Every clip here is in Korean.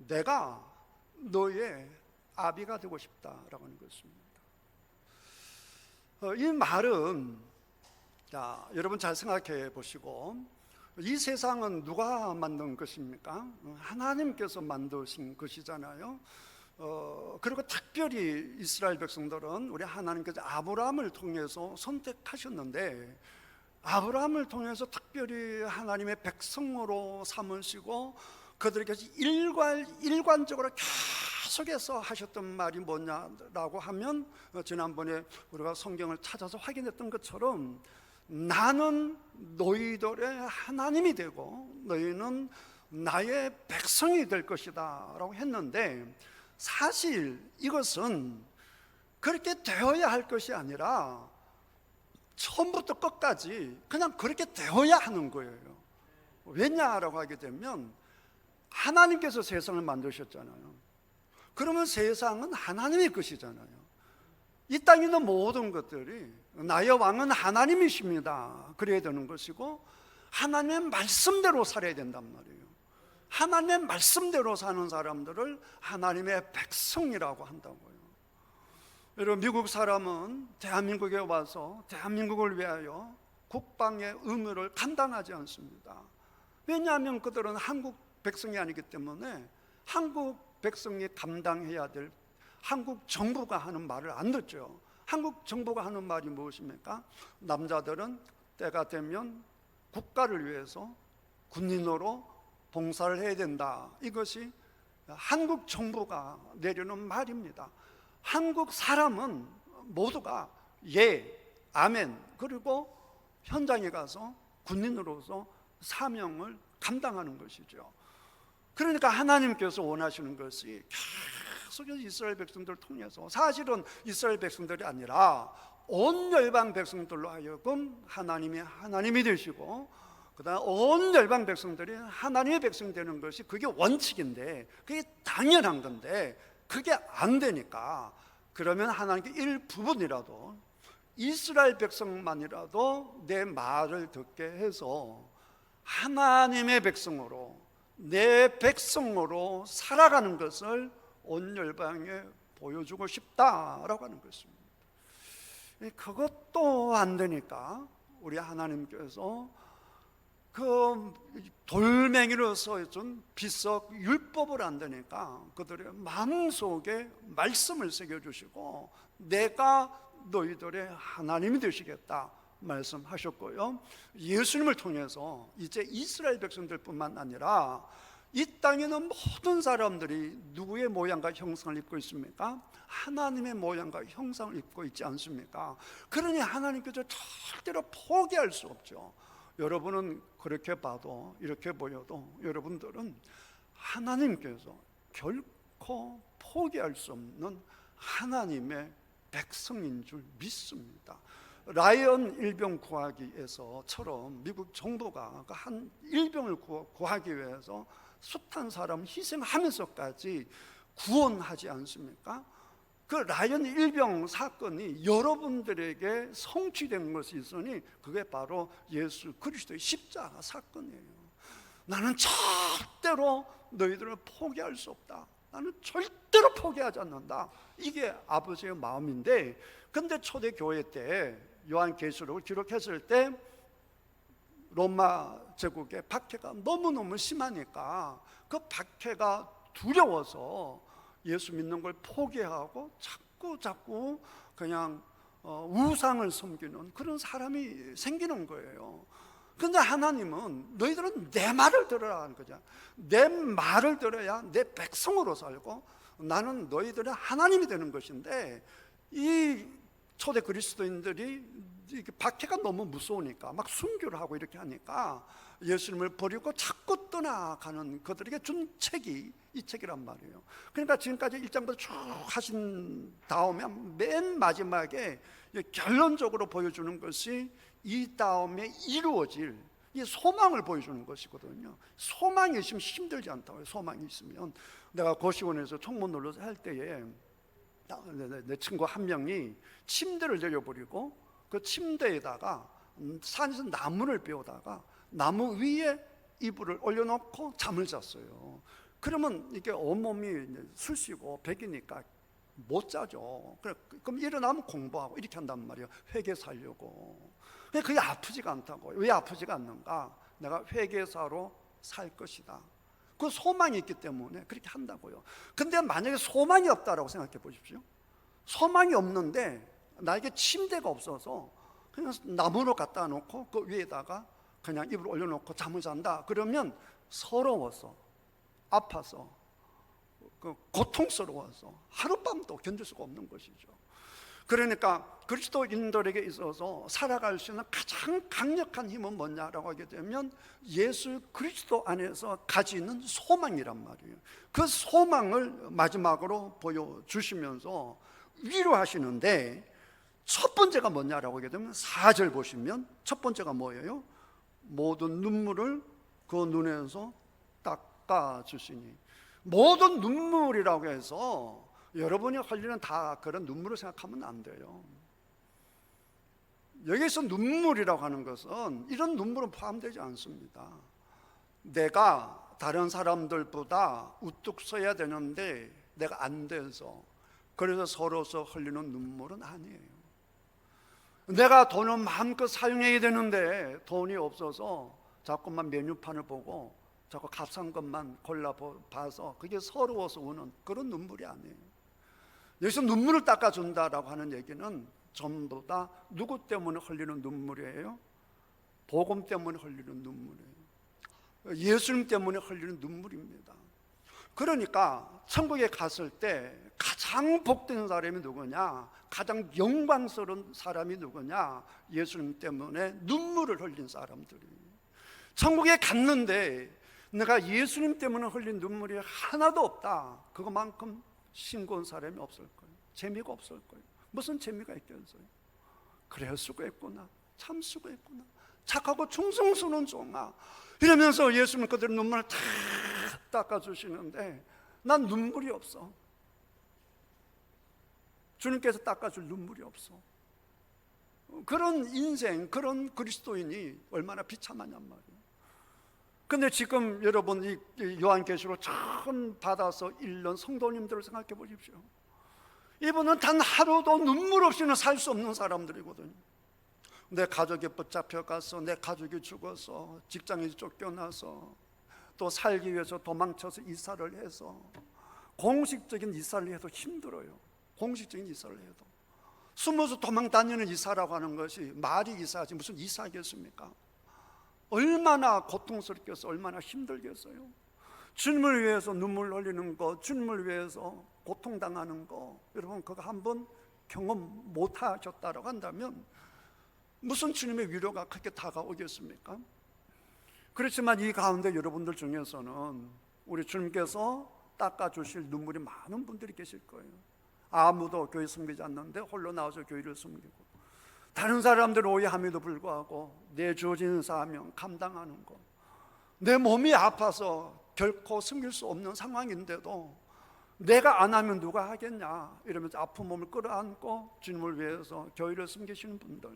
내가 너의 아비가 되고 싶다라고 하는 것입니다. 이 말은, 자, 여러분 잘 생각해 보시고, 이 세상은 누가 만든 것입니까? 하나님께서 만드신 것이잖아요. 그리고 특별히 이스라엘 백성들은 우리 하나님께서 아브라함을 통해서 선택하셨는데, 아브라함을 통해서 특별히 하나님의 백성으로 삼으시고 그들에게 일관적으로 계속해서 하셨던 말이 뭐냐라고 하면, 지난번에 우리가 성경을 찾아서 확인했던 것처럼 나는 너희들의 하나님이 되고 너희는 나의 백성이 될 것이다 라고 했는데, 사실 이것은 그렇게 되어야 할 것이 아니라 처음부터 끝까지 그냥 그렇게 되어야 하는 거예요. 왜냐라고 하게 되면 하나님께서 세상을 만드셨잖아요. 그러면 세상은 하나님의 것이잖아요. 이 땅에 있는 모든 것들이 나의 왕은 하나님이십니다 그래야 되는 것이고, 하나님의 말씀대로 살아야 된단 말이에요. 하나님의 말씀대로 사는 사람들을 하나님의 백성이라고 한다고요. 여러분, 미국 사람은 대한민국에 와서 대한민국을 위하여 국방의 의무를 감당하지 않습니다. 왜냐하면 그들은 한국 백성이 아니기 때문에 한국 백성이 감당해야 될 한국 정부가 하는 말을 안 듣죠. 한국 정부가 하는 말이 무엇입니까? 남자들은 때가 되면 국가를 위해서 군인으로 봉사를 해야 된다. 이것이 한국 정부가 내리는 말입니다. 한국 사람은 모두가 예, 아멘, 그리고 현장에 가서 군인으로서 사명을 감당하는 것이죠. 그러니까 하나님께서 원하시는 것이 계속 이스라엘 백성들을 통해서, 사실은 이스라엘 백성들이 아니라 온 열방 백성들로 하여금 하나님이 하나님이 되시고, 그 다음 온 열방 백성들이 하나님의 백성이 되는 것이 그게 원칙인데, 그게 당연한 건데 그게 안 되니까, 그러면 하나님께 일부분이라도 이스라엘 백성만이라도 내 말을 듣게 해서 하나님의 백성으로, 내 백성으로 살아가는 것을 온 열방에 보여주고 싶다라고 하는 것입니다. 그것도 안 되니까 우리 하나님께서 그 돌멩이로 써준 비석 율법을 안 되니까 그들의 마음속에 말씀을 새겨주시고 내가 너희들의 하나님이 되시겠다 말씀하셨고요. 예수님을 통해서 이제 이스라엘 백성들뿐만 아니라 이 땅에는 모든 사람들이 누구의 모양과 형상을 입고 있습니까? 하나님의 모양과 형상을 입고 있지 않습니까? 그러니 하나님께서 절대로 포기할 수 없죠. 여러분은 그렇게 봐도, 이렇게 보여도 여러분들은 하나님께서 결코 포기할 수 없는 하나님의 백성인 줄 믿습니다. 라이언 일병 구하기에서처럼 미국 정부가 한 일병을 구하기 위해서 숱한 사람 희생하면서까지 구원하지 않습니까? 그 라이언 일병 사건이 여러분들에게 성취된 것이 있으니 그게 바로 예수 그리스도의 십자가 사건이에요. 나는 절대로 너희들을 포기할 수 없다. 나는 절대로 포기하지 않는다. 이게 아버지의 마음인데, 근데 초대교회 때 요한계시록을 기록했을 때 로마 제국의 박해가 너무너무 심하니까 그 박해가 두려워서 예수 믿는 걸 포기하고 자꾸 그냥 우상을 섬기는 그런 사람이 생기는 거예요. 근데 하나님은 너희들은 내 말을 들으라 하는 거죠. 내 말을 들어야 내 백성으로 살고 나는 너희들의 하나님이 되는 것인데, 이 초대 그리스도인들이 박해가 너무 무서우니까 막 순교를 하고 이렇게 하니까 예수님을 버리고 자꾸 떠나가는 그들에게 준 책이 이 책이란 말이에요. 그러니까 지금까지 1장부터 쭉 하신 다음에 맨 마지막에 결론적으로 보여주는 것이 이 다음에 이루어질 이 소망을 보여주는 것이거든요. 소망이 있으면 힘들지 않다고요. 소망이 있으면. 내가 고시원에서 총무 노릇을 할 때에 내 친구 한 명이 침대를 내려버리고 그 침대에다가 산에서 나무를 베어다가 나무 위에 이불을 올려놓고 잠을 잤어요. 그러면 이게 온몸이 쑤시고 백이니까 못 자죠. 그럼 일어나면 공부하고 이렇게 한단 말이에요. 회개사려고. 그게 아프지가 않다고요. 왜 아프지가 않는가? 내가 회개사로 살 것이다. 그 소망이 있기 때문에 그렇게 한다고요. 근데 만약에 소망이 없다라고 생각해 보십시오. 소망이 없는데 나에게 침대가 없어서 그냥 나무로 갖다 놓고 그 위에다가 그냥 이불 올려놓고 잠을 잔다. 그러면 서러워서, 아파서, 고통스러워서 하룻밤도 견딜 수가 없는 것이죠. 그러니까 그리스도인들에게 있어서 살아갈 수 있는 가장 강력한 힘은 뭐냐라고 하게 되면 예수 그리스도 안에서 가지는 소망이란 말이에요. 그 소망을 마지막으로 보여주시면서 위로하시는데, 첫 번째가 뭐냐라고 하게 되면 4절 보시면 첫 번째가 뭐예요? 모든 눈물을 그 눈에서 닦아주시니. 모든 눈물이라고 해서 여러분이 흘리는 다 그런 눈물을 생각하면 안 돼요. 여기서 눈물이라고 하는 것은 이런 눈물은 포함되지 않습니다. 내가 다른 사람들보다 우뚝 서야 되는데 내가 안 돼서, 그래서 서로서 흘리는 눈물은 아니에요. 내가 돈을 마음껏 사용해야 되는데 돈이 없어서 자꾸만 메뉴판을 보고 자꾸 값싼 것만 골라봐서 그게 서러워서 우는 그런 눈물이 아니에요. 여기서 눈물을 닦아준다라고 하는 얘기는 전부 다 누구 때문에 흘리는 눈물이에요? 복음 때문에 흘리는 눈물이에요. 예수님 때문에 흘리는 눈물입니다. 그러니까 천국에 갔을 때 가장 복된 사람이 누구냐? 가장 영광스러운 사람이 누구냐? 예수님 때문에 눈물을 흘린 사람들이. 천국에 갔는데 내가 예수님 때문에 흘린 눈물이 하나도 없다, 그것만큼 싱거운 사람이 없을 거예요. 재미가 없을 거예요. 무슨 재미가 있겠어요? 그래, 수고했구나, 참 수고했구나, 착하고 충성스러운 종아, 이러면서 예수님 그들의 눈물을 다 닦아주시는데 난 눈물이 없어. 주님께서 닦아줄 눈물이 없어. 그런 인생, 그런 그리스도인이 얼마나 비참하냔 말이에요. 근데 지금 여러분 이 요한계시록 처음 받아서 1년 성도님들을 생각해 보십시오. 이분은 단 하루도 눈물 없이는 살 수 없는 사람들이거든요. 내 가족이 붙잡혀가서, 내 가족이 죽어서, 직장에서 쫓겨나서, 또 살기 위해서 도망쳐서 이사를 해서, 공식적인 이사를 해도 힘들어요. 공식적인 이사를 해도 숨어서 도망 다니는 이사라고 하는 것이 말이 이사지 무슨 이사겠습니까? 얼마나 고통스럽겠어요. 얼마나 힘들겠어요. 주님을 위해서 눈물 흘리는 거, 주님을 위해서 고통당하는 거, 여러분 그거 한번 경험 못하셨다고 한다면 무슨 주님의 위로가 그렇게 다가오겠습니까? 그렇지만 이 가운데 여러분들 중에서는 우리 주님께서 닦아주실 눈물이 많은 분들이 계실 거예요. 아무도 교회 섬기지 않는데 홀로 나와서 교회를 섬기고, 다른 사람들 오해함에도 불구하고 내 주어진 사명 감당하는 것, 내 몸이 아파서 결코 섬길 수 없는 상황인데도 내가 안 하면 누가 하겠냐 이러면서 아픈 몸을 끌어안고 주님을 위해서 교회를 섬기시는 분들,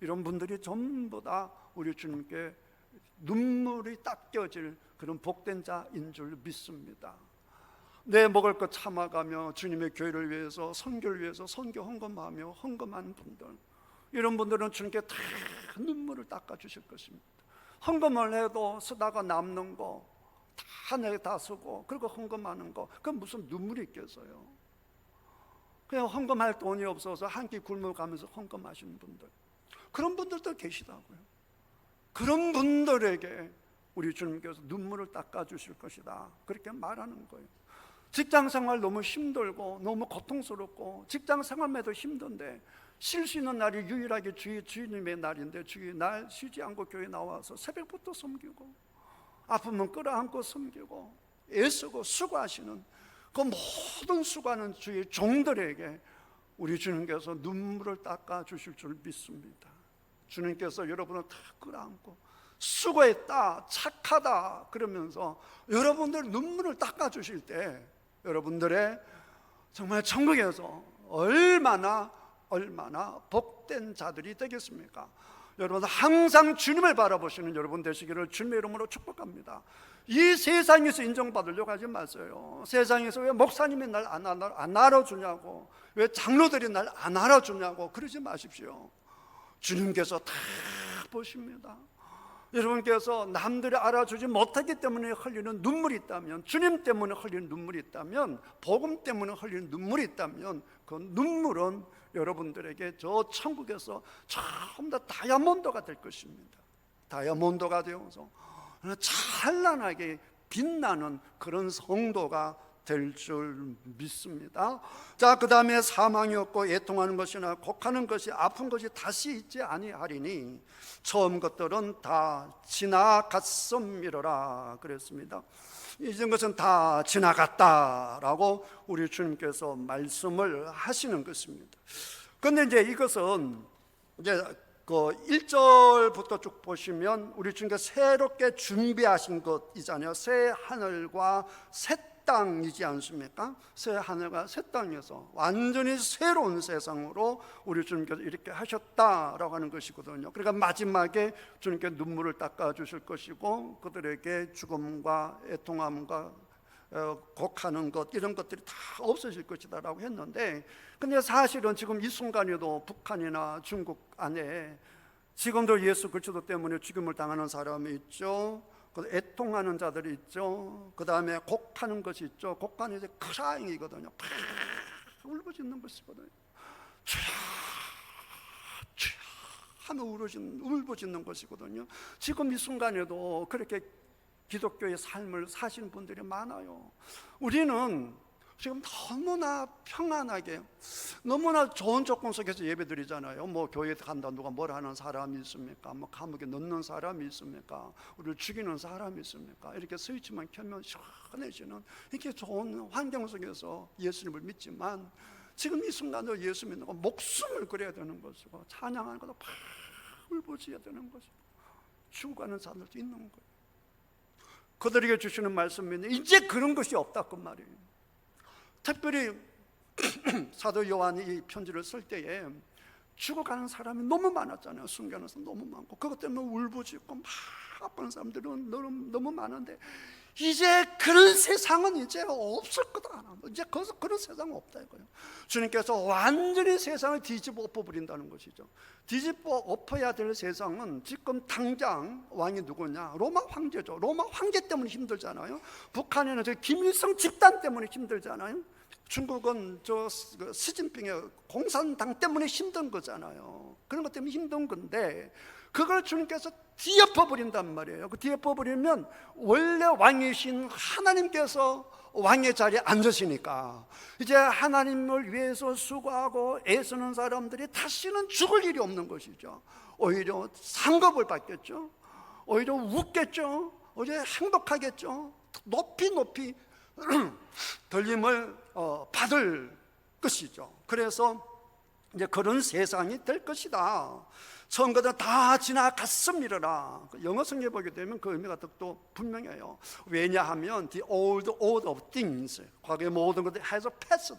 이런 분들이 전부 다 우리 주님께 눈물이 닦여질 그런 복된 자인 줄 믿습니다. 내 먹을 것 참아가며 주님의 교회를 위해서, 선교를 위해서 선교 헌금하며 헌금하는 분들, 이런 분들은 주님께 다 눈물을 닦아주실 것입니다. 헌금을 해도 쓰다가 남는 거 다 내가 쓰고 그리고 헌금하는 거, 그건 무슨 눈물이 있겠어요? 그냥 헌금할 돈이 없어서 한 끼 굶어가면서 헌금하시는 분들, 그런 분들도 계시다고요. 그런 분들에게 우리 주님께서 눈물을 닦아주실 것이다, 그렇게 말하는 거예요. 직장생활 너무 힘들고 너무 고통스럽고 직장생활에도 힘든데 쉴 수 있는 날이 유일하게 주님의 날인데 주일 날 쉬지 않고 교회 나와서 새벽부터 섬기고 아프면 끌어안고 섬기고 애쓰고 수고하시는 그 모든 수고하는 주의 종들에게 우리 주님께서 눈물을 닦아주실 줄 믿습니다. 주님께서 여러분을 다 끌어안고 수고했다, 착하다 그러면서 여러분들 눈물을 닦아주실 때 여러분들의 정말 천국에서 얼마나 복된 자들이 되겠습니까? 여러분 항상 주님을 바라보시는 여러분 되시기를 주님의 이름으로 축복합니다. 이 세상에서 인정받으려고 하지 마세요. 세상에서 왜 목사님이 날 안 알아주냐고, 왜 장로들이 날 안 알아주냐고 그러지 마십시오. 주님께서 다 보십니다. 여러분께서 남들이 알아주지 못하기 때문에 흘리는 눈물이 있다면, 주님 때문에 흘리는 눈물이 있다면, 복음 때문에 흘리는 눈물이 있다면, 그 눈물은 여러분들에게 저 천국에서 처음 다 다이아몬드가 될 것입니다. 다이아몬드가 되어서 찬란하게 빛나는 그런 성도가 될 줄 믿습니다. 자, 그 다음에 사망이 없고 애통하는 것이나 곡하는 것이 아픈 것이 다시 있지 아니하리니 처음 것들은 다 지나갔음이로라 그랬습니다. 이전 것은 다 지나갔다라고 우리 주님께서 말씀을 하시는 것입니다. 그런데 이제 이것은 이제 그 1절부터 쭉 보시면 우리 주님께서 새롭게 준비하신 것이잖아요. 새 하늘과 새 땅이지 않습니까? 새 하늘과 새 땅에서 완전히 새로운 세상으로 우리 주님께서 이렇게 하셨다라고 하는 것이거든요. 그러니까 마지막에 주님께 눈물을 닦아주실 것이고 그들에게 죽음과 애통함과 곡하는 것 이런 것들이 다 없어질 것이다라고 했는데, 근데 사실은 지금 이 순간에도 북한이나 중국 안에 지금도 예수 그리스도 때문에 죽임을 당하는 사람이 있죠. 애통하는 자들이 있죠. 그 다음에 곡하는 것이 있죠. 곡하는 이제 크라잉이거든요. 팍 울부짖는 것이거든요. 주야 주야 하며 울부짖는 것이거든요. 지금 이 순간에도 그렇게 기독교의 삶을 사시는 분들이 많아요. 우리는 지금 너무나 평안하게 너무나 좋은 조건 속에서 예배드리잖아요. 뭐 교회에 간다 누가 뭐라 하는 사람이 있습니까? 뭐 감옥에 넣는 사람이 있습니까? 우리를 죽이는 사람이 있습니까? 이렇게 스위치만 켜면 시원해지는 이렇게 좋은 환경 속에서 예수님을 믿지만 지금 이 순간도 예수 믿는 거 목숨을 걸어야 되는 것이고 찬양하는 것도 팍 울부짖어야 되는 것이고 죽어가는 사람들도 있는 거예요. 그들에게 주시는 말씀은 이제 그런 것이 없다 그 말이에요. 특별히 사도 요한이 이 편지를 쓸 때에 죽어가는 사람이 너무 많았잖아요. 숨겨놓은 사람 너무 많고 그것 때문에 울부짖고 막 아픈 사람들은 너무 많은데 이제 그런 세상은 이제 없을 거다. 이제 그런 세상은 없다 이거예요. 주님께서 완전히 세상을 뒤집어 엎어버린다는 것이죠. 뒤집어 엎어야 될 세상은 지금 당장 왕이 누구냐? 로마 황제죠. 로마 황제 때문에 힘들잖아요. 북한에는 저 김일성 집단 때문에 힘들잖아요. 중국은 저 시진핑의 공산당 때문에 힘든 거잖아요. 그런 것 때문에 힘든 건데 그걸 주님께서 뒤엎어버린단 말이에요. 그 뒤엎어버리면 원래 왕이신 하나님께서 왕의 자리에 앉으시니까 이제 하나님을 위해서 수고하고 애쓰는 사람들이 다시는 죽을 일이 없는 것이죠. 오히려 상급을 받겠죠. 오히려 웃겠죠. 오히려 행복하겠죠. 높이 들림을 받을 것이죠. 그래서 이제 그런 세상이 될 것이다. 처음 것은 다 지나갔음이라. 영어 성경에 보게 되면 그 의미가 또 분명해요. 왜냐하면 the old order of things, 과거의 모든 것들이 has passed,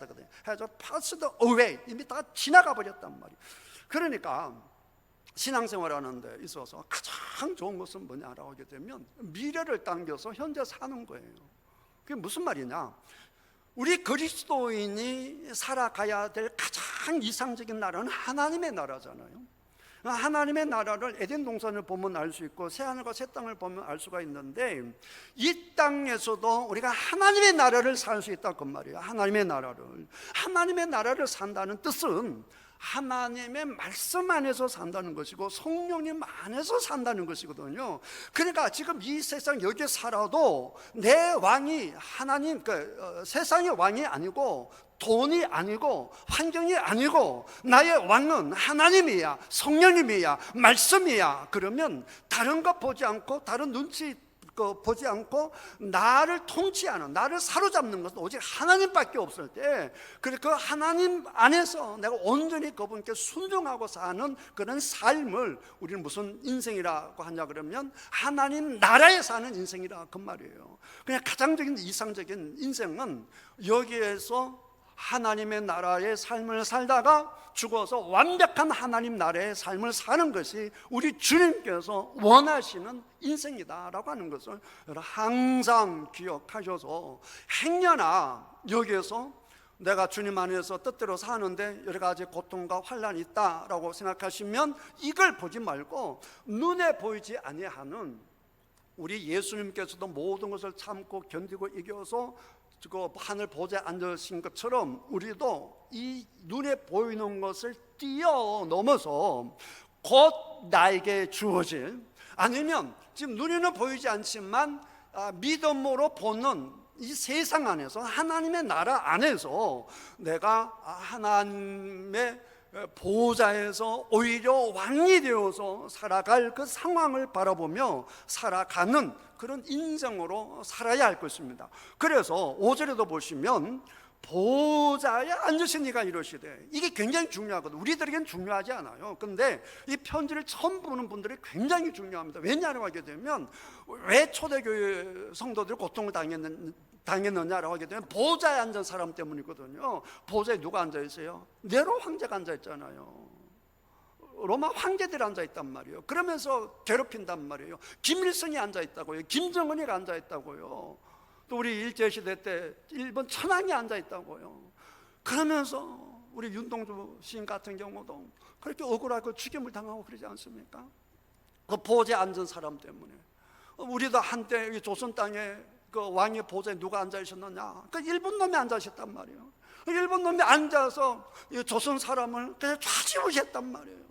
has passed away, 이미 다 지나가 버렸단 말이에요. 그러니까 신앙생활하는 데 있어서 가장 좋은 것은 뭐냐라고 하게 되면 미래를 당겨서 현재 사는 거예요. 그게 무슨 말이냐? 우리 그리스도인이 살아가야 될 가장 이상적인 나라는 하나님의 나라잖아요. 하나님의 나라를 에덴 동산을 보면 알 수 있고 새하늘과 새 땅을 보면 알 수가 있는데 이 땅에서도 우리가 하나님의 나라를 살 수 있다 그 말이에요. 하나님의 나라를 산다는 뜻은 하나님의 말씀 안에서 산다는 것이고 성령님 안에서 산다는 것이거든요. 그러니까 지금 이 세상 여기에 살아도 내 왕이 하나님, 세상의 왕이 아니고 돈이 아니고 환경이 아니고 나의 왕은 하나님이야, 성령님이야, 말씀이야. 그러면 다른 것 보지 않고 다른 눈치 보지 않고 나를 통치하는, 나를 사로잡는 것은 오직 하나님밖에 없을 때, 그 하나님 안에서 내가 온전히 그분께 순종하고 사는 그런 삶을 우리는 무슨 인생이라고 하냐 그러면 하나님 나라에 사는 인생이라 그 말이에요. 그냥 가장적인 이상적인 인생은 여기에서 하나님의 나라의 삶을 살다가 죽어서 완벽한 하나님 나라의 삶을 사는 것이 우리 주님께서 원하시는 인생이다라고 하는 것을 여러분 항상 기억하셔서 행여나 여기에서 내가 주님 안에서 뜻대로 사는데 여러 가지 고통과 환난이 있다라고 생각하시면 이걸 보지 말고 눈에 보이지 아니하는 우리 예수님께서도 모든 것을 참고 견디고 이겨서 그 하늘 보좌에 앉으신 것처럼 우리도 이 눈에 보이는 것을 뛰어넘어서 곧 나에게 주어질, 아니면 지금 눈에는 보이지 않지만 믿음으로 보는 이 세상 안에서, 하나님의 나라 안에서 내가 하나님의 보호자에서 오히려 왕이 되어서 살아갈 그 상황을 바라보며 살아가는 그런 인생으로 살아야 할 것입니다. 그래서 5절에도 보시면 보호자에 앉으신 이가 이러시되, 이게 굉장히 중요하거든요. 우리들에겐 중요하지 않아요. 근데 이 편지를 처음 보는 분들이 굉장히 중요합니다. 왜냐라고 하게 되면, 왜 초대교회 성도들이 고통을 당했느냐라고 하게 되면 보호자에 앉은 사람 때문이거든요. 보호자에 누가 앉아있어요? 네로 황제가 앉아있잖아요. 로마 황제들이 앉아있단 말이에요. 그러면서 괴롭힌단 말이에요. 김일성이 앉아있다고요. 김정은이가 앉아있다고요. 또 우리 일제시대 때 일본 천황이 앉아있다고요. 그러면서 우리 윤동주 시인 같은 경우도 그렇게 억울하고 죽임을 당하고 그러지 않습니까? 그 보호자에 앉은 사람 때문에. 우리도 한때 조선 땅에 그 왕의 보좌에 누가 앉아 있었느냐? 그 일본 놈이 앉아 있었단 말이에요. 일본 놈이 앉아서 조선 사람을 그냥 좌지우지했단 말이에요.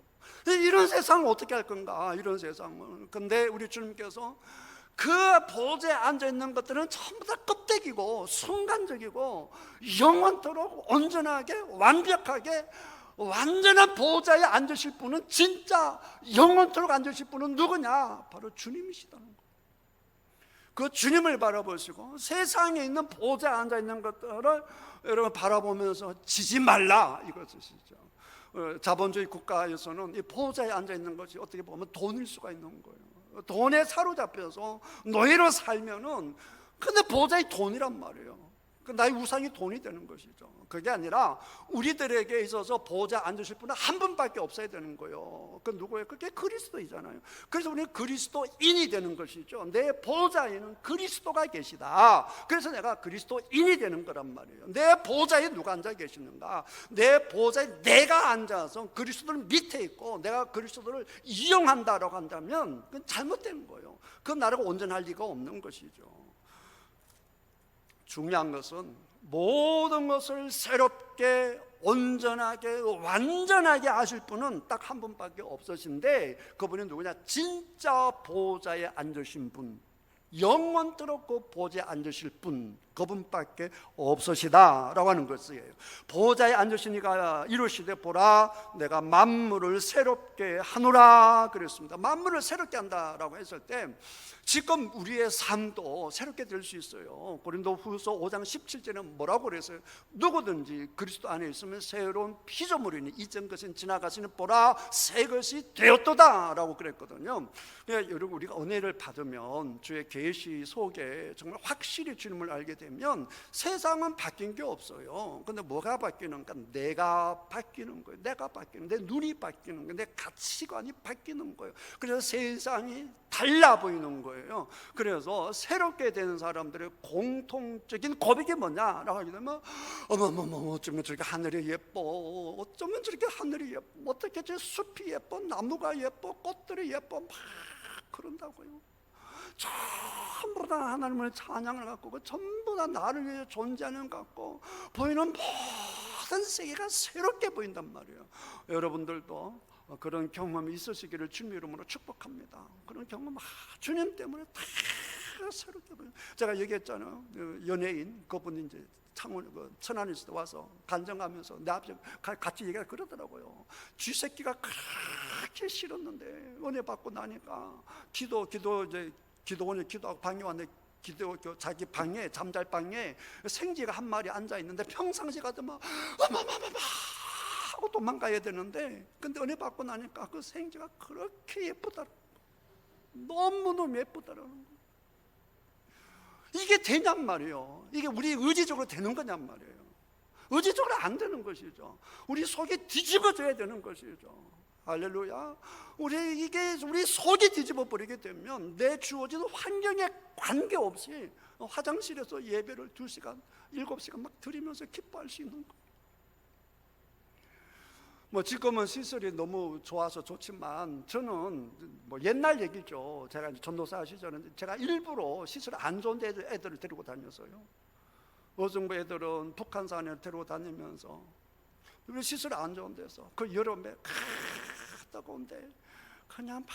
이런 세상을 어떻게 할 건가? 이런 세상을. 근데 우리 주님께서 그 보좌에 앉아 있는 것들은 전부 다 껍데기고 순간적이고 영원토록 온전하게 완벽하게 완전한 보좌에 앉으실 분은, 진짜 영원토록 앉으실 분은 누구냐? 바로 주님이시다는 거예요. 그 주님을 바라보시고 세상에 있는 보좌에 앉아 있는 것들을 여러분 바라보면서 지지 말라, 이것이죠. 자본주의 국가에서는 이 보좌에 앉아 있는 것이 어떻게 보면 돈일 수가 있는 거예요. 돈에 사로잡혀서 노예로 살면은, 근데 보좌의 돈이란 말이에요. 나의 우상이 돈이 되는 것이죠. 그게 아니라 우리들에게 있어서 보좌에 앉으실 분은 한 분밖에 없어야 되는 거예요. 그 누구예요? 그게 그리스도이잖아요. 그래서 우리는 그리스도인이 되는 것이죠. 내 보좌에는 그리스도가 계시다. 그래서 내가 그리스도인이 되는 거란 말이에요. 내 보좌에 누가 앉아 계시는가? 내 보좌에 내가 앉아서 그리스도는 밑에 있고 내가 그리스도를 이용한다라고 한다면 그건 잘못된 거예요. 그 나라가 온전할 리가 없는 것이죠. 중요한 것은 모든 것을 새롭게 온전하게 완전하게 하실 분은 딱 한 분밖에 없으신데, 그분이 누구냐? 진짜 보좌에 앉으신 분, 영원토록 그 보좌에 앉으실 분, 그분밖에 없으시다라고 하는 것이에요. 보좌에 앉으시니까 이루시되 보라 내가 만물을 새롭게 하노라 그랬습니다. 만물을 새롭게 한다라고 했을 때 지금 우리의 삶도 새롭게 될 수 있어요. 고린도후서 5장 17절에는 뭐라고 그랬어요? 누구든지 그리스도 안에 있으면 새로운 피조물이니 이전 것은 지나가시는 보라 새 것이 되었도다 라고 그랬거든요. 그러니까 여러분, 우리가 은혜를 받으면 주의 계시 속에 정말 확실히 주님을 알게 되면 세상은 바뀐 게 없어요. 근데 뭐가 바뀌는가? 내가 바뀌는 거예요. 내가 바뀌는, 내 눈이 바뀌는 거예요. 내 가치관이 바뀌는 거예요. 그래서 세상이 달라 보이는 거예요. 그래서 새롭게 되는 사람들의 공통적인 고백이 뭐냐라고 하게 되면, 어머머머, 어쩌면 저렇게 하늘이 예뻐, 어쩌면 저렇게 하늘이 예뻐, 어떻게 저 숲이 예뻐, 나무가 예뻐, 꽃들이 예뻐, 막 그런다고요. 전부 다 하나님의 찬양을 갖고, 전부 다 나를 위해 존재하는 것 같고, 보이는 모든 세계가 새롭게 보인단 말이에요. 여러분들도 그런 경험이 있으시기를 주님의 이름으로 축복합니다. 그런 경험, 주님 때문에 다 새롭게 보여요. 제가 얘기했잖아요. 연예인 그분이 이제 천안에서 와서 간증하면서 내 앞에 같이 얘기가 그러더라고요. 쥐새끼가 그렇게 싫었는데 은혜 받고 나니까 기도원에 기도하고 방에 왔는데 자기 방에, 잠잘 방에 생쥐가 한 마리 앉아 있는데 평상시 같으면 어마마마마 하고 도망가야 되는데, 근데 은혜 받고 나니까 그 생쥐가 그렇게 예쁘다, 너무너무 예쁘다라는 거예요. 이게 되냔 말이에요. 이게 우리 의지적으로 되는 거냔 말이에요. 의지적으로 안 되는 것이죠. 우리 속이 뒤집어져야 되는 것이죠. 할렐루야. 우리 속이 뒤집어 버리게 되면 내 주어진 환경에 관계없이 화장실에서 예배를 2시간, 7시간 막 드리면서 기뻐할 수 있는 거예요. 지금은 시설이 너무 좋아서 좋지만 저는 옛날 얘기죠. 제가 이제 전도사 하시기 전에 제가 일부러 시설 안 좋은 데 애들을 데리고 다녔어요. 어정부 애들은 북한산에 데리고 다니면서 우리 시설 안 좋은 데서 그 여름에 따가운데 그냥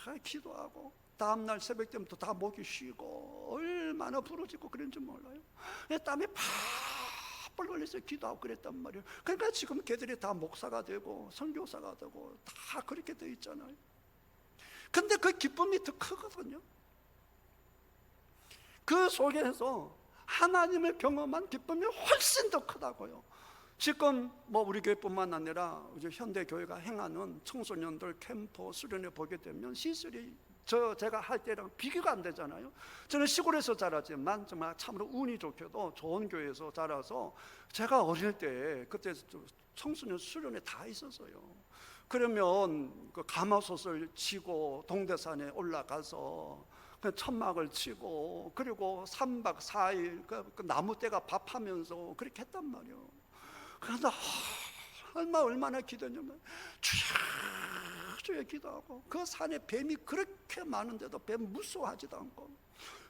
막 기도하고 다음날 새벽 때부터 다 목이 쉬고 얼마나 부러지고 그런지 몰라요. 땀에 펄펄 흘려서 기도하고 그랬단 말이에요. 그러니까 지금 걔들이 다 목사가 되고 선교사가 되고 다 그렇게 돼 있잖아요. 근데 그 기쁨이 더 크거든요. 그 속에서 하나님을 경험한 기쁨이 훨씬 더 크다고요. 지금 우리 교회뿐만 아니라 이제 현대 교회가 행하는 청소년들 캠프 수련회 보게 되면 시설이 제가 할 때랑 비교가 안 되잖아요. 저는 시골에서 자라지만 정말 참으로 운이 좋게도 좋은 교회에서 자라서 제가 어릴 때 그때 청소년 수련회 다 있었어요. 그러면 그 가마솥을 치고 동대산에 올라가서 그 천막을 치고 그리고 3박 4일 그 나무떼가 밥하면서 그렇게 했단 말이에요. 그래서 얼마나 기도했냐면 주여 기도하고 그 산에 뱀이 그렇게 많은데도 뱀 무서워하지도 않고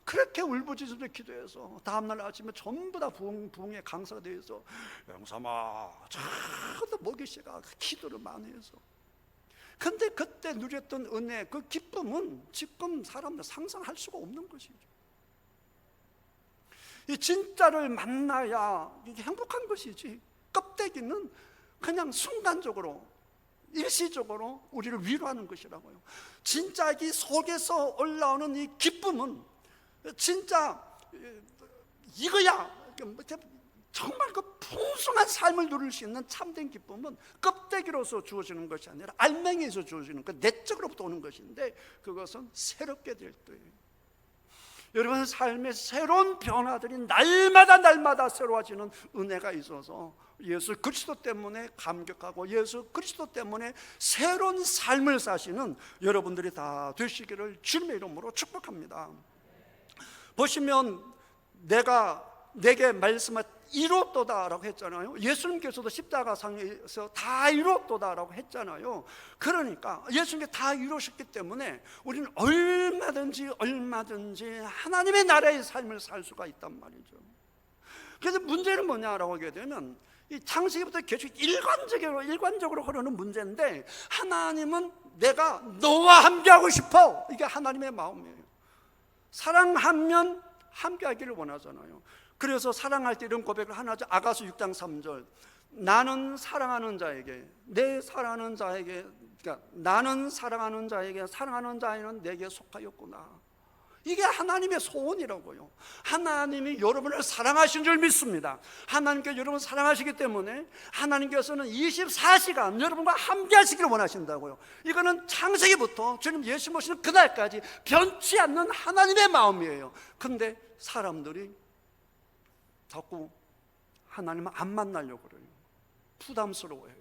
그렇게 울부짖으면서 기도해서 다음날 아침에 전부 다 부흥의 강사가 되어서 영삼아 전부 목이 씨가 기도를 많이 해서 근데 그때 누렸던 은혜 그 기쁨은 지금 사람들 상상할 수가 없는 것이죠. 이 진짜를 만나야 이게 행복한 것이지 껍데기는 그냥 순간적으로 일시적으로 우리를 위로하는 것이라고요. 진짜 이 속에서 올라오는 이 기쁨은 진짜 이거야. 정말 그 풍성한 삶을 누릴 수 있는 참된 기쁨은 껍데기로서 주어지는 것이 아니라 알맹이에서 주어지는 그 내적으로부터 오는 것인데 그것은 새롭게 될 때예요. 여러분 삶의 새로운 변화들이 날마다 새로워지는 은혜가 있어서 예수 그리스도 때문에 감격하고 예수 그리스도 때문에 새로운 삶을 사시는 여러분들이 다 되시기를 주님의 이름으로 축복합니다. 보시면 내게 말씀하 이뤘도다라고 했잖아요. 예수님께서도 십자가상에서 다 이뤘도다라고 했잖아요. 그러니까 예수님께 다 이루셨기 때문에 우리는 얼마든지 하나님의 나라의 삶을 살 수가 있단 말이죠. 그래서 문제는 뭐냐라고 하게 되면 이 창세기부터 계속 일관적으로 흐르는 문제인데 하나님은 내가 너와 함께하고 싶어. 이게 하나님의 마음이에요. 사랑하면 함께하기를 원하잖아요. 그래서 사랑할 때 이런 고백을 하나 하죠. 아가서 6장 3절 나는 사랑하는 자에게 그러니까 나는 사랑하는 자에게 사랑하는 자에는 내게 속하였구나. 이게 하나님의 소원이라고요. 하나님이 여러분을 사랑하신 줄 믿습니다. 하나님께 여러분을 사랑하시기 때문에 하나님께서는 24시간 여러분과 함께 하시기를 원하신다고요. 이거는 창세기부터 주님 예수 모시는 그날까지 변치 않는 하나님의 마음이에요. 근데 사람들이 자꾸 하나님을 안 만나려고 그래요. 부담스러워해요.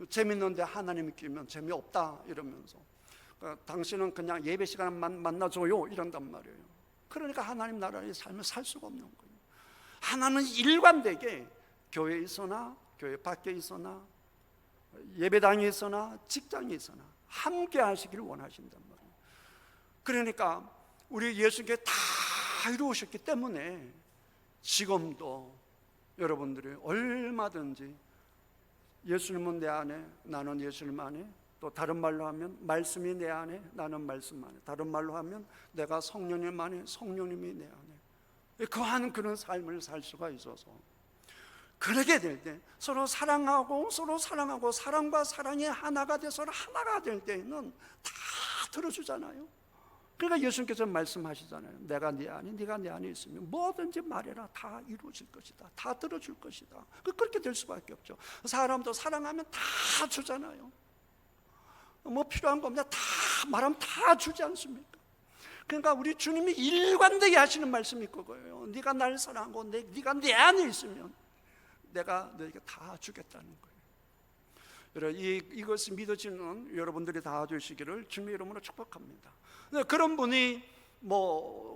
재밌는데 하나님이 끼면 재미없다 이러면서 당신은 그냥 예배 시간만 만나줘요 이런단 말이에요. 그러니까 하나님 나라의 삶을 살 수가 없는 거예요. 하나님은 일관되게 교회에 있으나 교회 밖에 있으나 예배당에 있으나 직장에 있으나 함께 하시기를 원하신단 말이에요. 그러니까 우리 예수님께 다 이루셨기 때문에 지금도 여러분들이 얼마든지 예수님은 내 안에 나는 예수님 안에 또 다른 말로 하면 말씀이 내 안에 나는 말씀 안에 다른 말로 하면 내가 성령님 안에 성령님이 내 안에 거하는 그런 삶을 살 수가 있어서 그러게 될 때 서로 사랑하고 사랑과 사랑이 하나가 돼서 하나가 될 때는 다 들어주잖아요. 그러니까 예수님께서 말씀하시잖아요. 내가 네 안에 네가 내 안에 있으면 뭐든지 말해라 다 이루어질 것이다. 다 들어줄 것이다. 그렇게 될 수밖에 없죠. 사람도 사랑하면 다 주잖아요. 뭐 필요한 거 없냐 다 말하면 다 주지 않습니까? 그러니까 우리 주님이 일관되게 하시는 말씀이 그거예요. 네가 날 사랑하고 네가 내 안에 있으면 내가 너에게 다 주겠다는 거예요. 여러분, 이것이 믿어지는 여러분들이 다 되시기를 주님의 이름으로 축복합니다. 그런 분이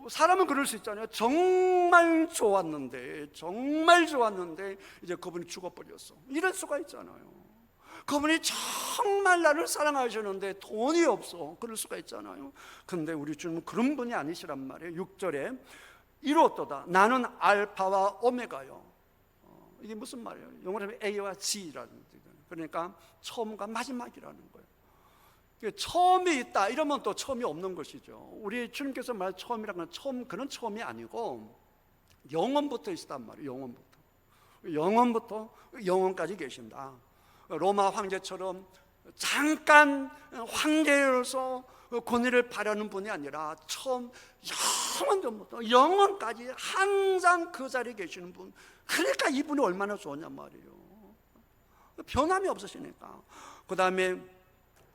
사람은 그럴 수 있잖아요. 정말 좋았는데 이제 그분이 죽어버렸어. 이럴 수가 있잖아요. 그분이 정말 나를 사랑하셨는데 돈이 없어. 그럴 수가 있잖아요. 근데 우리 주님은 그런 분이 아니시란 말이에요. 6절에 이루었도다. 나는 알파와 오메가요. 이게 무슨 말이에요? 영어로 하면 A와 G라는 뜻이에요. 그러니까 처음과 마지막이라는 거예요. 처음이 있다 이러면 또 처음이 없는 것이죠. 우리 주님께서 말한 처음이라는 건 그런 처음이 아니고 영원부터 있었단 말이에요. 영원부터 영원까지 계신다. 로마 황제처럼 잠깐 황제로서 권위를 바라는 분이 아니라 처음 영원전부터 영원까지 항상 그 자리에 계시는 분. 그러니까 이분이 얼마나 좋냐 말이에요. 변함이 없으시니까. 그 다음에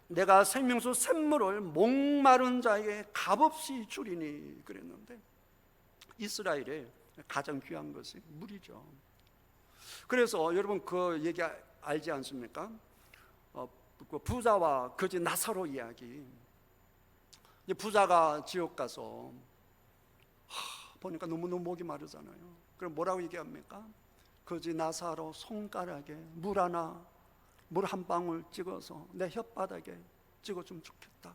내가 생명수 샘물을 목마른 자에게 값없이 주리니 그랬는데, 이스라엘에 가장 귀한 것이 물이죠. 그래서 여러분 그 얘기 알지 않습니까? 그 부자와 거지 나사로 이야기. 부자가 지옥 가서 보니까 너무너무 목이 마르잖아요. 그럼 뭐라고 얘기합니까? 거지 나사로 손가락에 물 한 방울 찍어서 내 혓바닥에 찍어주면 좋겠다.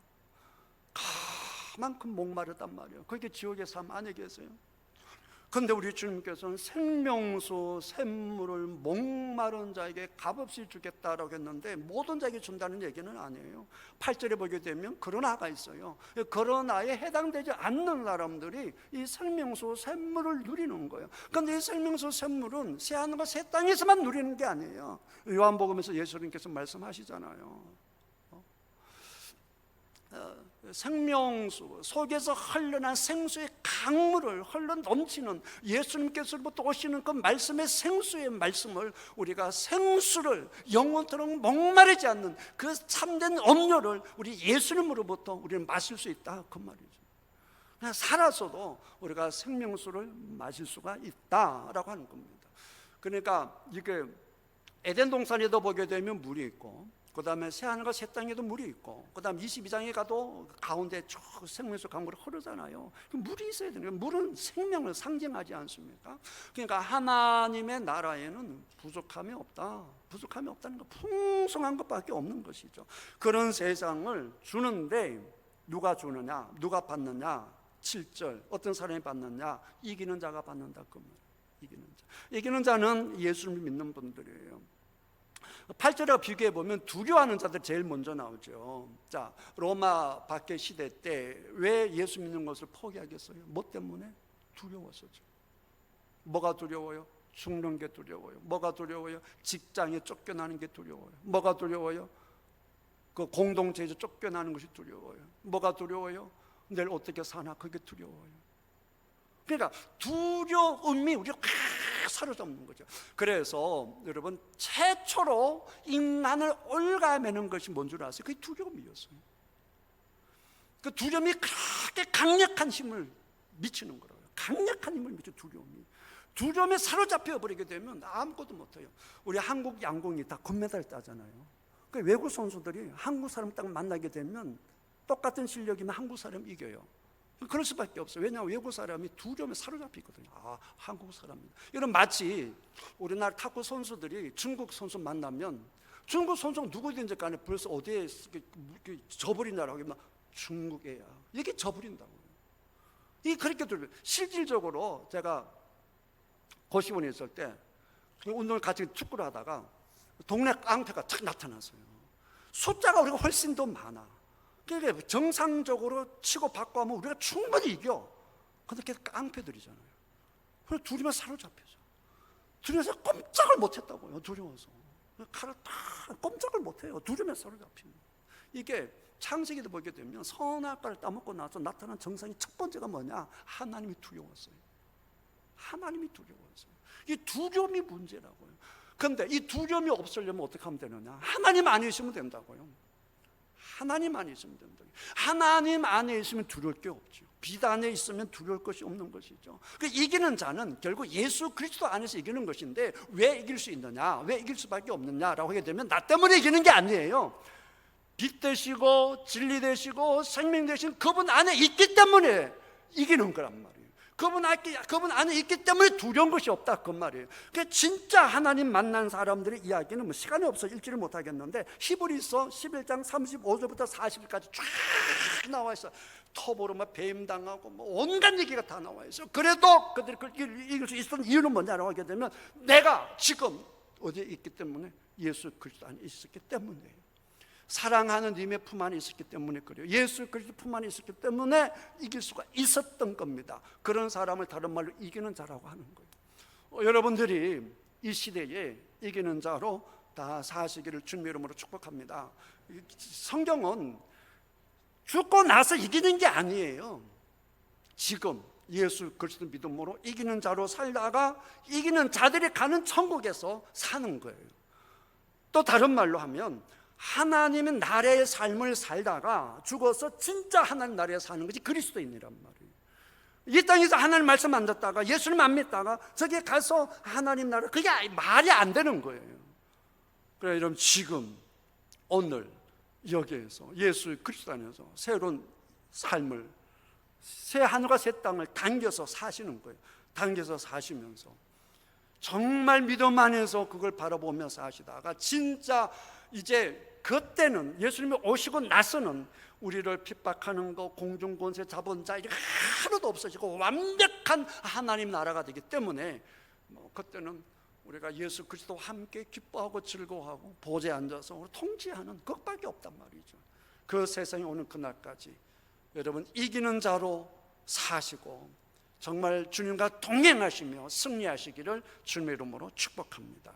그만큼 목마르단 말이에요. 그게 지옥의 삶 안에 계세요. 그런데 우리 주님께서는 생명수 샘물을 목마른 자에게 값없이 주겠다라고 했는데, 모든 자에게 준다는 얘기는 아니에요. 8절에 보게 되면 그러나가 있어요. 그러나에 해당되지 않는 사람들이 이 생명수 샘물을 누리는 거예요. 그런데 이 생명수 샘물은 새하늘과 새 땅에서만 누리는 게 아니에요. 요한복음에서 예수님께서 말씀하시잖아요. 생명수 속에서 흘러난 생수의 강물을 흘러 넘치는 예수님께서부터 오시는 그 말씀의 생수의 말씀을, 우리가 생수를 영원토록 목마르지 않는 그 참된 음료를 우리 예수님으로부터 우리는 마실 수 있다, 그 말이죠. 그냥 살아서도 우리가 생명수를 마실 수가 있다라고 하는 겁니다. 그러니까 이게 에덴 동산에도 보게 되면 물이 있고, 그 다음에 새하늘과 새 땅에도 물이 있고, 그 다음 22장에 가도 가운데 쭉 생명수 강물이 흐르잖아요. 물이 있어야 되는 거예요. 물은 생명을 상징하지 않습니까? 그러니까 하나님의 나라에는 부족함이 없다는 거, 풍성한 것밖에 없는 것이죠. 그런 세상을 주는데 누가 주느냐, 누가 받느냐? 7절, 어떤 사람이 받느냐? 이기는 자가 받는다, 그 말이에요. 이기는 자는 예수를 믿는 분들이에요. 8절하고 비교해 보면 두려워하는 자들 제일 먼저 나오죠. 자, 로마 박해 시대 때 왜 예수 믿는 것을 포기하겠어요? 뭐 때문에? 두려워서죠. 뭐가 두려워요? 죽는 게 두려워요. 뭐가 두려워요? 직장에 쫓겨나는 게 두려워요. 뭐가 두려워요? 그 공동체에서 쫓겨나는 것이 두려워요. 뭐가 두려워요? 내일 어떻게 사나, 그게 두려워요. 그러니까 두려움이 우리를 사로잡는 거죠. 그래서 여러분, 최초로 인간을 올가매는 것이 뭔 줄 아세요? 그게 두려움이었어요. 그 두려움이 그렇게 강력한 힘을 미치는 거예요. 강력한 힘을 미쳐, 두려움에 사로잡혀 버리게 되면 아무것도 못해요. 우리 한국 양궁이 다 금메달 따잖아요. 그 외국 선수들이 한국 사람 딱 만나게 되면 똑같은 실력이면 한국 사람 이겨요. 그럴 수밖에 없어요. 왜냐하면 외국 사람이 두려움에 사로잡히거든요. 아, 한국 사람입니다. 이런, 마치 우리나라 탁구 선수들이 중국 선수 만나면 중국 선수가 누구든지 간에 벌써 어디에 져버린다라고 하면 중국이야, 이게 져버린다고요. 이게 그렇게 들려요. 실질적으로 제가 고시원에 있을 때 운동을 같이 축구를 하다가 동네 깡패가 탁 나타났어요. 숫자가 우리가 훨씬 더 많아. 그러니까 정상적으로 치고 받고 하면 우리가 충분히 이겨. 그런데 깡패들이잖아요. 그래서 두려움에 사로잡혀서, 두려워서 꼼짝을 못했다고요. 두려워서 칼을 딱 꼼짝을 못해요. 두려움에 사로잡히는. 이게 창세기도 보게 되면 선악과를 따먹고 나서 나타난 정상이 첫 번째가 뭐냐? 하나님이 두려웠어요. 하나님이 두려웠어요. 이 두려움이 문제라고요. 그런데 이 두려움이 없으려면 어떻게 하면 되느냐? 하나님 안에 있으면 된다고요. 하나님 안에 있으면 된다. 하나님 안에 있으면 두려울 게 없죠. 비단에 있으면 두려울 것이 없는 것이죠. 그 이기는 자는 결국 예수 그리스도 안에서 이기는 것인데, 왜 이길 수 있느냐, 왜 이길 수밖에 없느냐라고 하게 되면 나 때문에 이기는 게 아니에요. 빛 되시고 진리 되시고 생명 되신 그분 안에 있기 때문에 이기는 거란 말이에요. 그분 안에 있기 때문에 두려운 것이 없다, 그 말이에요. 그러니까 진짜 하나님 만난 사람들의 이야기는 뭐 시간이 없어 읽지를 못하겠는데, 히브리서 11장 35절부터 40절까지 쫙 나와 있어. 톱으로 막 배임당하고 뭐 온갖 얘기가 다 나와 있어. 그래도 그들이 이길 수 있었던 이유는 뭐냐라고 하게 되면, 내가 지금 어디에 있기 때문에, 예수 그리스도 안에 있었기 때문이에요. 사랑하는 님의 품 안에 있었기 때문에 그래요. 예수 그리스도 품 안에 있었기 때문에 이길 수가 있었던 겁니다. 그런 사람을 다른 말로 이기는 자라고 하는 거예요. 여러분들이 이 시대에 이기는 자로 다 사시기를 주님의 이름으로 축복합니다. 성경은 죽고 나서 이기는 게 아니에요. 지금 예수 그리스도 믿음으로 이기는 자로 살다가 이기는 자들이 가는 천국에서 사는 거예요. 또 다른 말로 하면, 하나님의 나라의 삶을 살다가 죽어서 진짜 하나님 나라에 사는 것이 그리스도인이란 말이에요. 이 땅에서 하나님 말씀 안 듣다가 예수님 안 믿다가 저기에 가서 하나님 나라, 그게 말이 안 되는 거예요. 그래, 여러분 지금 오늘 여기에서 예수 그리스도 안에서 새로운 삶을, 새 하늘과 새 땅을 당겨서 사시는 거예요. 당겨서 사시면서 정말 믿음 안에서 그걸 바라보며 사시다가 진짜 이제 그때는 예수님이 오시고 나서는 우리를 핍박하는 거, 공중권세 자본자 이게 하나도 없어지고 완벽한 하나님 나라가 되기 때문에 그때는 우리가 예수 그리스도와 함께 기뻐하고 즐거워하고 보좌에 앉아서 우리 통치하는 그것밖에 없단 말이죠. 그 세상이 오는 그날까지 여러분 이기는 자로 사시고 정말 주님과 동행하시며 승리하시기를 주님의 이름으로 축복합니다.